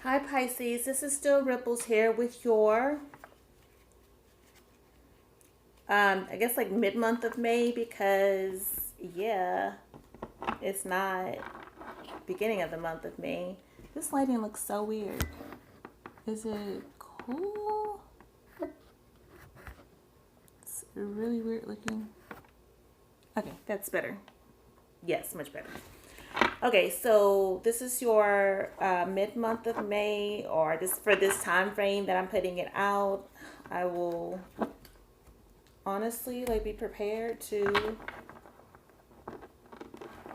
Hi Pisces, this is still Ripples here with your, I guess like mid-month of May because, yeah, it's not beginning of the month of May. This lighting looks so weird. Is it cool? It's really weird looking. Okay, that's better. Yes, much better. Okay, so this is your mid-month of May, or this for this time frame that I'm putting it out. I will honestly like be prepared to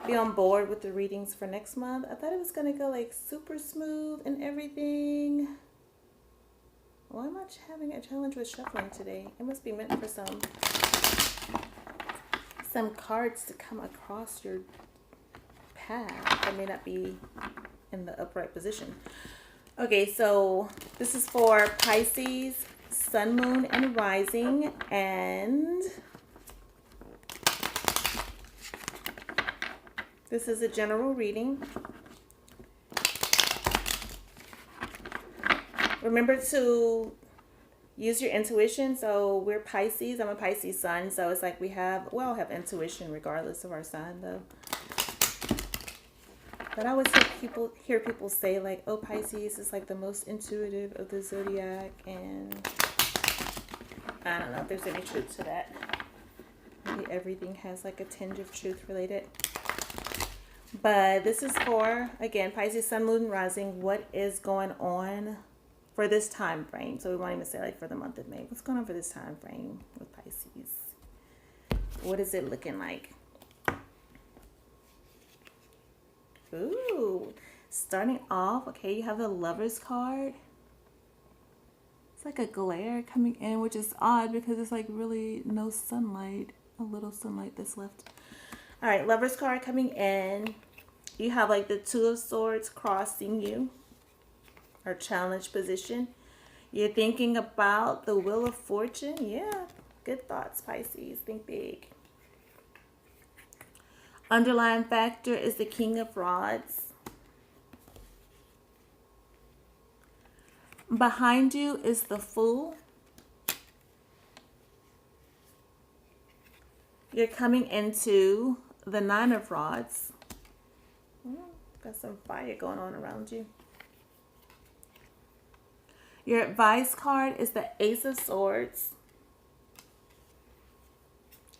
be on board with the readings for next month. I thought it was gonna go like super smooth and everything. Why am I having a challenge with shuffling today? It must be meant for some cards to come across your path that may not be in the upright position. Okay, so this is for Pisces, Sun, Moon, and Rising, and this is a general reading. Remember to use your intuition. So we're Pisces. I'm a Pisces sun. So it's like we all have intuition regardless of our sign though. But I always hear people say like, oh, Pisces is like the most intuitive of the zodiac. And I don't know if there's any truth to that. Maybe everything has like a tinge of truth related. But this is for, again, Pisces, Sun, Moon, Rising. What is going on for this time frame? So we won't even say like for the month of May. What's going on for this time frame with Pisces? What is it looking like? Ooh, starting off, okay, you have the Lovers card. It's like a glare coming in, which is odd because it's like really no sunlight, a little sunlight that's left. All right, Lovers card coming in. You have like the Two of Swords crossing you, or challenge position. You're thinking about the Wheel of Fortune. Yeah, good thoughts, Pisces. Think big. Underlying factor is the King of Rods. Behind you is the Fool. You're coming into the Nine of Rods. Got some fire going on around you. Your advice card is the Ace of Swords.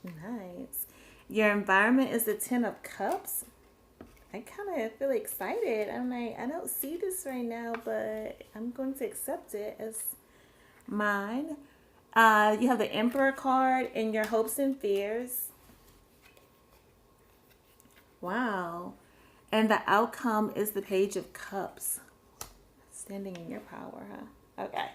Nice. Your environment is the Ten of Cups. I kind of feel excited. I'm like, I don't see this right now, but I'm going to accept it as mine. You have the Emperor card in your hopes and fears. Wow. And the outcome is the Page of Cups. Standing in your power, huh? Okay.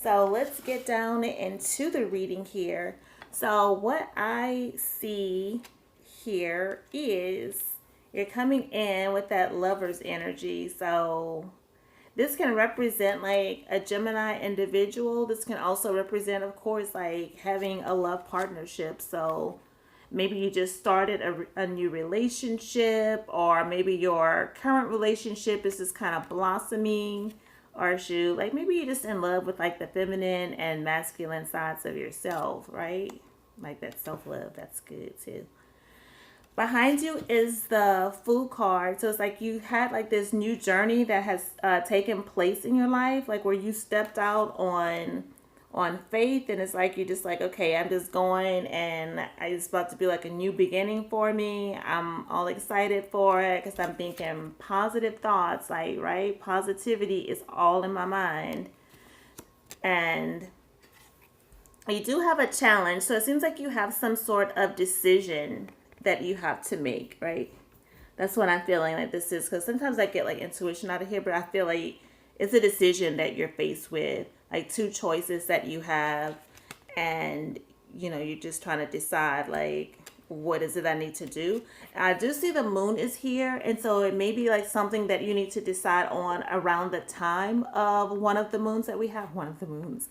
So let's get down into the reading here. So what I see here is you're coming in with that Lover's energy. So this can represent like a Gemini individual. This can also represent, of course, like having a love partnership. So maybe you just started a new relationship, or maybe your current relationship is just kind of blossoming, or shoot, like maybe you're just in love with like the feminine and masculine sides of yourself, right? Like that self-love, that's good too. Behind you is the Fool card. So it's like you had like this new journey that has taken place in your life, like where you stepped out on faith, and it's like you're just like, okay, I'm just going, and it's about to be like a new beginning for me. I'm all excited for it because I'm thinking positive thoughts, like, right, positivity is all in my mind. And you do have a challenge, so it seems like you have some sort of decision that you have to make, right? That's what I'm feeling like this is, because sometimes I get like intuition out of here, but I feel like it's a decision that you're faced with, like two choices that you have, and you're just trying to decide like, what is it I need to do. I do see the moon is here, and so it may be like something that you need to decide on around the time of one of the moons that we have. One of the moons.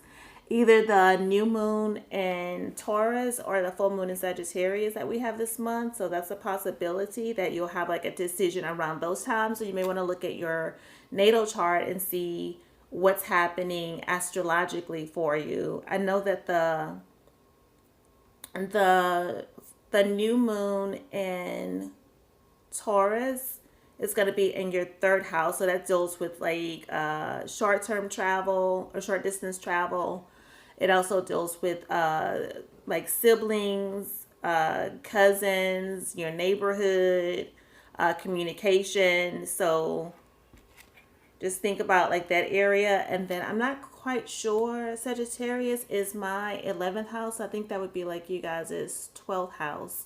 either the new moon in Taurus or the full moon in Sagittarius that we have this month. So that's a possibility that you'll have like a decision around those times. So you may want to look at your natal chart and see what's happening astrologically for you. I know that the new moon in Taurus is going to be in your third house. So that deals with like short-term travel or short distance travel. It also deals with like siblings, cousins, your neighborhood, communication. So just think about like that area. And then I'm not quite sure. Sagittarius is my 11th house. I think that would be like you guys' 12th house.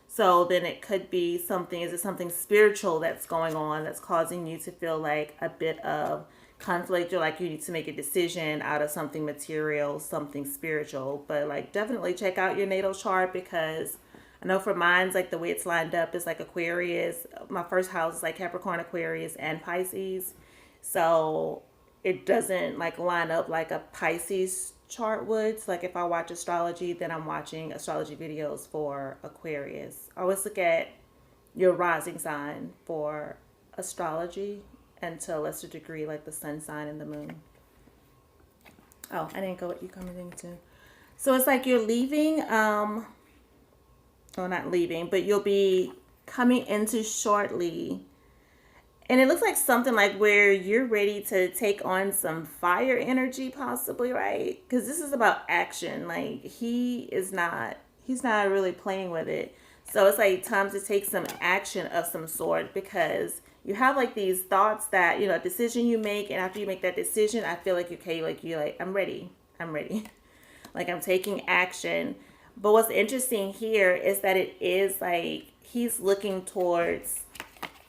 So then it could be something, is it something spiritual that's going on that's causing you to feel like a bit of conflict, or like you need to make a decision out of something material, something spiritual. But like definitely check out your natal chart, because I know for mine's like the way it's lined up is like Aquarius. My first house is like Capricorn, Aquarius, and Pisces. So it doesn't like line up like a Pisces chart would. So like if I watch astrology, then I'm watching astrology videos for Aquarius. I always look at your rising sign for astrology, and to a lesser degree like the sun sign and the moon. Oh, I didn't go what you coming into. So it's like you're leaving, well, not leaving, but you'll be coming into shortly. And it looks like something like where you're ready to take on some fire energy, possibly, right? Because this is about action. Like he's not really playing with it. So it's like time to take some action of some sort, because you have like these thoughts that, a decision you make, and after you make that decision, I feel like you're like, I'm ready. Like I'm taking action. But what's interesting here is that it is like he's looking towards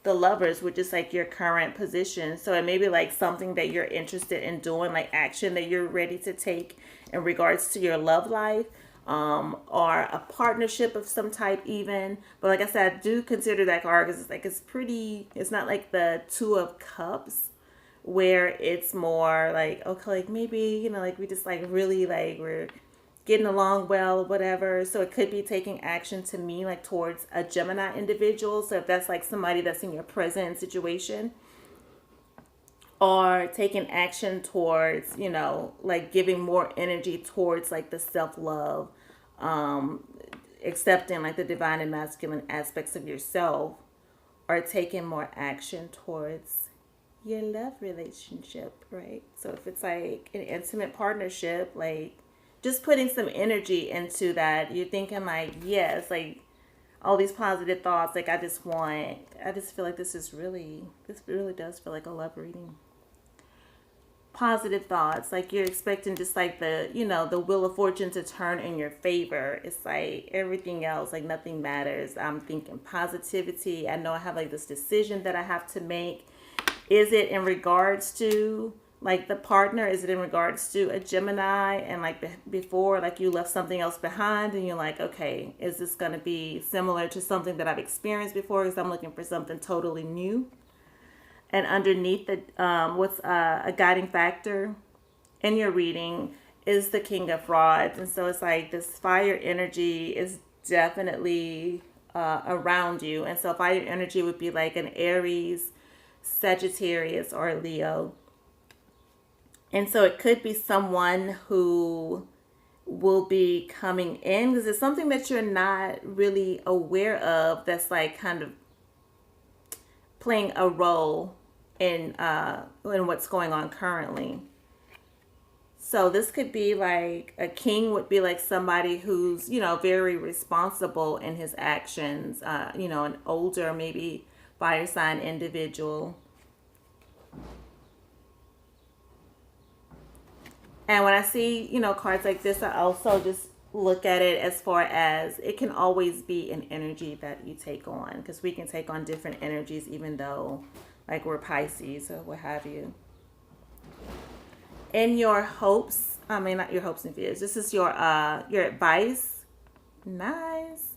the Lovers, which is like your current position. So it may be like something that you're interested in doing, like action that you're ready to take in regards to your love life, or a partnership of some type even. But like I said, I do consider that card because it's not like the Two of Cups where it's more like, okay, like maybe, like we just like really like we're getting along well or whatever. So it could be taking action to me like towards a Gemini individual. So if that's like somebody that's in your present situation, or taking action towards, like giving more energy towards like the self-love, accepting like the divine and masculine aspects of yourself, or taking more action towards your love relationship, right? So if it's like an intimate partnership, like just putting some energy into that, you're thinking like, yes, like all these positive thoughts, like I just feel like this really does feel like a love reading. Positive thoughts, like you're expecting just like the wheel of fortune to turn in your favor. It's like everything else, like nothing matters. I'm thinking positivity. I know I have like this decision that I have to make. Is it in regards to like the partner? Is it in regards to a Gemini, and like before, like you left something else behind and you're like, okay, is this going to be similar to something that I've experienced before, because I'm looking for something totally new? And underneath the what's a guiding factor in your reading is the King of Rods. And so it's like this fire energy is definitely around you. And so fire energy would be like an Aries, Sagittarius, or Leo. And so it could be someone who will be coming in, because it's something that you're not really aware of that's like kind of playing a role in what's going on currently. So this could be like a king would be like somebody who's, very responsible in his actions, an older, maybe fire sign individual. And when I see, cards like this, I also just look at it as far as it can always be an energy that you take on, because we can take on different energies even though like we're Pisces or what have you. In your hopes, not your hopes and fears, this is your advice. Nice.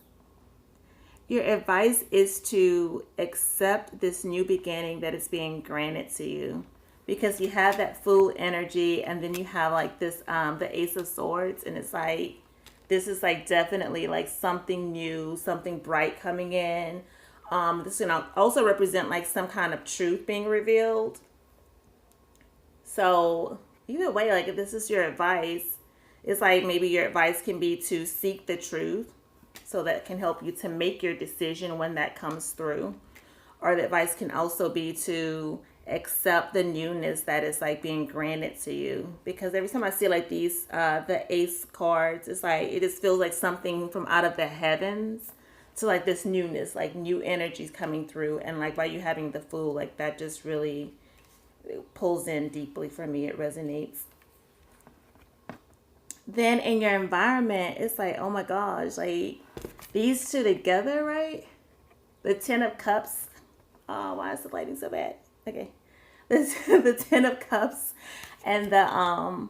Your advice is to accept this new beginning that is being granted to you. because you have that Fool energy, and then you have like this the Ace of Swords, and it's like this is like definitely like something new, something bright coming in. This can also represent like some kind of truth being revealed. So either way, like if this is your advice, it's like maybe your advice can be to seek the truth, so that can help you to make your decision when that comes through. Or the advice can also be to accept the newness that is like being granted to you. Because every time I see like these the Ace cards, it's like it just feels like something from out of the heavens to like this newness, like new energies coming through. And like by you having the Fool, like that just really pulls in deeply for me. It resonates. Then in your environment, it's like, oh my gosh, like these two together, right? The Ten of Cups. Oh, why is the lighting so bad? Okay. The Ten of Cups and the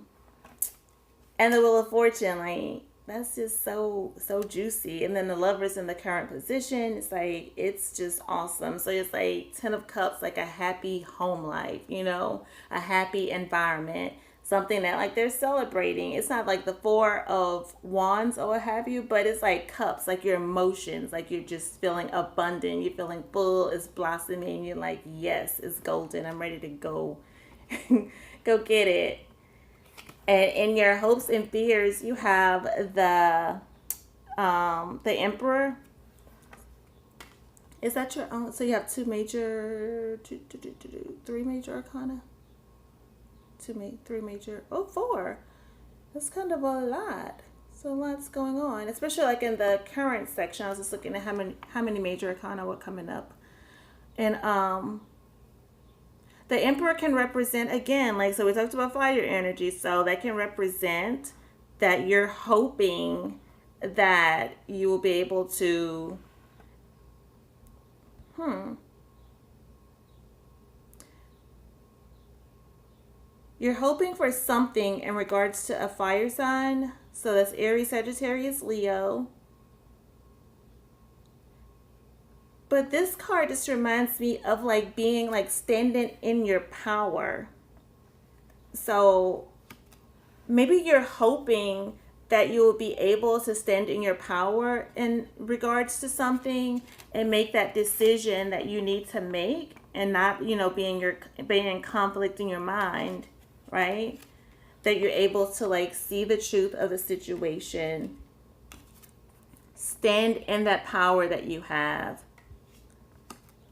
Wheel of Fortune, like that's just so juicy. And then the Lovers in the current position, it's like it's just awesome. So it's like Ten of Cups, like a happy home life, a happy environment, something that like they're celebrating. It's not like the Four of Wands or what have you, but it's like cups, like your emotions, like you're just feeling abundant, you're feeling full, it's blossoming, you're like, yes, it's golden, I'm ready to go go get it. And in your hopes and fears, you have the Emperor. Is that your own? So you have three major arcana. Three major. Oh, four. That's kind of a lot. So lots going on, especially like in the current section. I was just looking at how many major arcana were coming up, and the Emperor can represent, again, like, so we talked about fire energy, so that can represent that you're hoping that you will be able to you're hoping for something in regards to a fire sign. So that's Aries, Sagittarius, Leo. But this card just reminds me of like being like standing in your power. So maybe you're hoping that you will be able to stand in your power in regards to something and make that decision that you need to make, and not, being in conflict in your mind, right? That you're able to like see the truth of the situation, stand in that power that you have,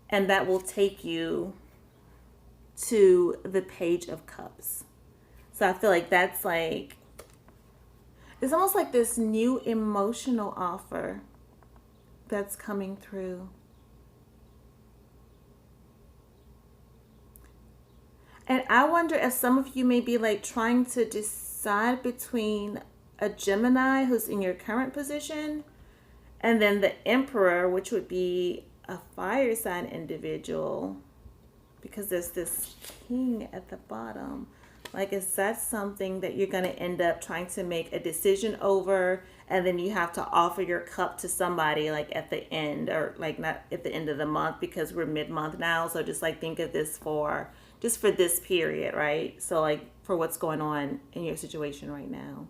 and that will take you to the Page of Cups. So I feel like that's like, it's almost like this new emotional offer that's coming through. And I wonder if some of you may be like trying to decide between a Gemini who's in your current position and then the Emperor, which would be a fire sign individual, because there's this King at the bottom. Like, is that something that you're going to end up trying to make a decision over, and then you have to offer your cup to somebody like at the end, or like not at the end of the month, because we're mid-month now. So just like think of this for this period, right? So like for what's going on in your situation right now.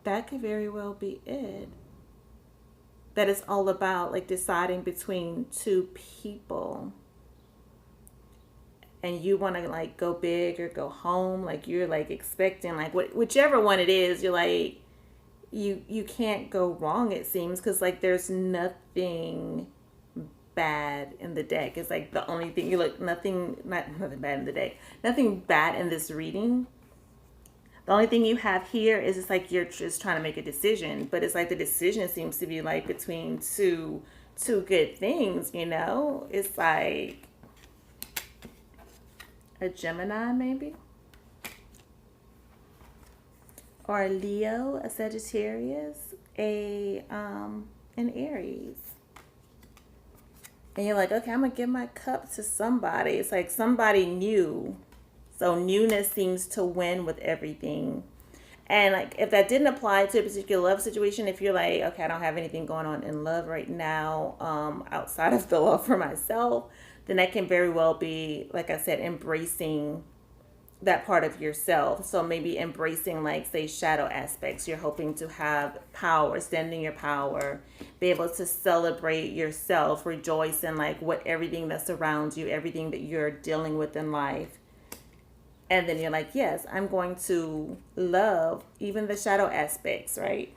That could very well be it. That is all about like deciding between two people. And you want to like go big or go home. Like you're like expecting like whichever one it is, you're like, you can't go wrong, it seems, because like there's nothing bad in the deck. It's like the only thing, nothing bad in the deck. Nothing bad in this reading. The only thing you have here is it's like you're just trying to make a decision, but it's like the decision seems to be like between two good things, It's like a Gemini maybe, or a Leo, a Sagittarius, an Aries. And you're like, okay, I'm gonna give my cup to somebody. It's like somebody new. So newness seems to win with everything. And like if that didn't apply to a particular love situation, if you're like, okay, I don't have anything going on in love right now, outside of the love for myself, then that can very well be, like I said, embracing that part of yourself. So maybe embracing, like, say, shadow aspects. You're hoping to have power, stand in your power, be able to celebrate yourself, rejoice in like what everything that surrounds you, everything that you're dealing with in life. And then you're like, yes, I'm going to love even the shadow aspects, right?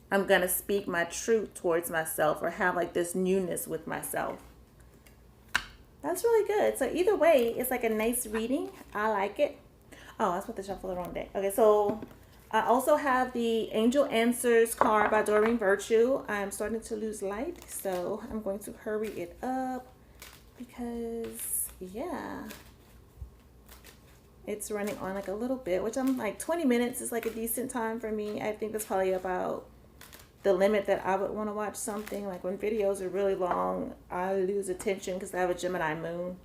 I'm going to speak my truth towards myself, or have like this newness with myself. That's really good. So either way, it's like a nice reading. I like it. Oh, I was about to shuffle the wrong deck. Okay, so I also have the Angel Answers card by Doreen Virtue. I'm starting to lose light, so I'm going to hurry it up because, yeah, it's running on like a little bit, which I'm like 20 minutes is like a decent time for me. I think that's probably about the limit that I would want to watch something. Like when videos are really long, I lose attention because I have a Gemini moon.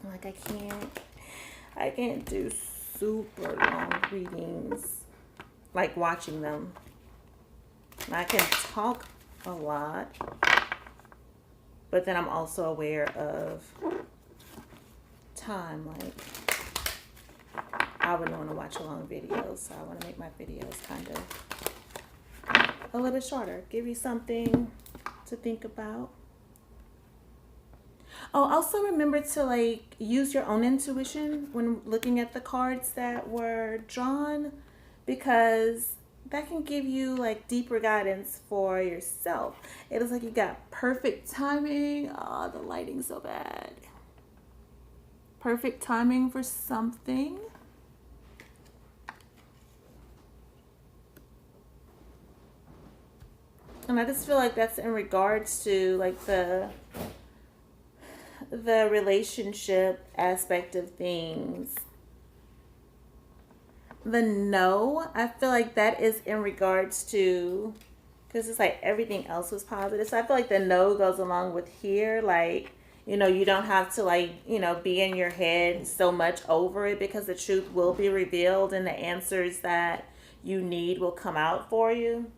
Like I can't do super long readings, like watching them. I can talk a lot, but then I'm also aware of time. Like I wouldn't want to watch a long video, so I want to make my videos kind of a little bit shorter. Give you something to think about. Oh, also remember to like use your own intuition when looking at the cards that were drawn, because that can give you like deeper guidance for yourself. It looks like you got perfect timing. Oh, the lighting's so bad. Perfect timing for something. And I just feel like that's in regards to like the relationship aspect of things. The no, I feel like that is in regards to, because it's like everything else was positive. So I feel like the no goes along with here. Like, you know, you don't have to like, you know, be in your head so much over it, because the truth will be revealed and the answers that you need will come out for you.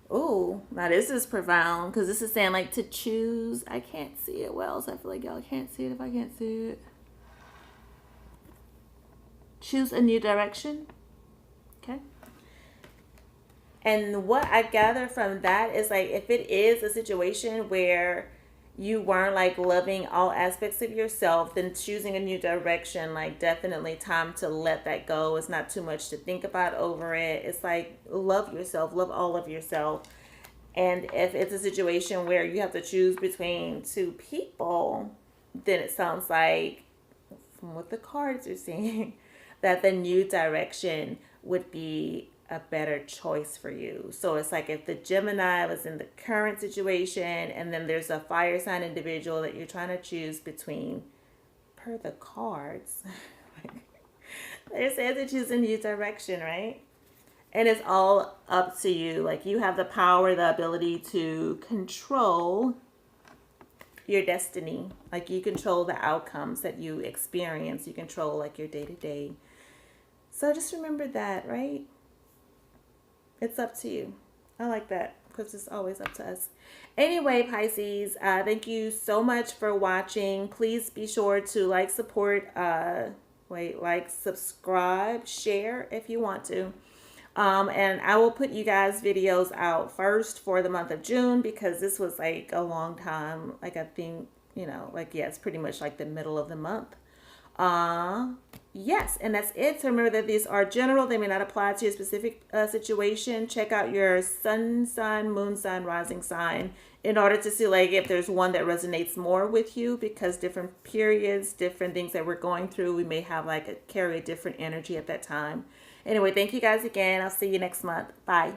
Ooh, now this is profound, because this is saying like to choose. I can't see it well, so I feel like y'all can't see it if I can't see it. Choose a new direction. Okay. And what I gather from that is like, if it is a situation where you weren't like loving all aspects of yourself, then choosing a new direction, like definitely time to let that go. It's not too much to think about over it. It's like love yourself, love all of yourself. And if it's a situation where you have to choose between two people, then it sounds like, from what the cards are saying, that the new direction would be a better choice for you. So it's like if the Gemini was in the current situation and then there's a fire sign individual that you're trying to choose between, per the cards, they're saying to choose a new direction, right? And it's all up to you. Like you have the power, the ability to control your destiny. Like you control the outcomes that you experience. You control like your day to day. So just remember that, right? It's up to you. I like that, because it's always up to us. Anyway, Pisces, thank you so much for watching. Please be sure to like, support, like, subscribe, share if you want to. And I will put you guys videos out first for the month of June, because this was like a long time. Like I think, you know, like, yeah, it's pretty much like the middle of the month. Yes, and that's it. So remember that these are general. They may not apply to your specific situation. Check out your sun sign, moon sign, rising sign in order to see like if there's one that resonates more with you, because different periods, different things that we're going through, we may have like carry a different energy at that time. Anyway, thank you guys again. I'll see you next month. Bye.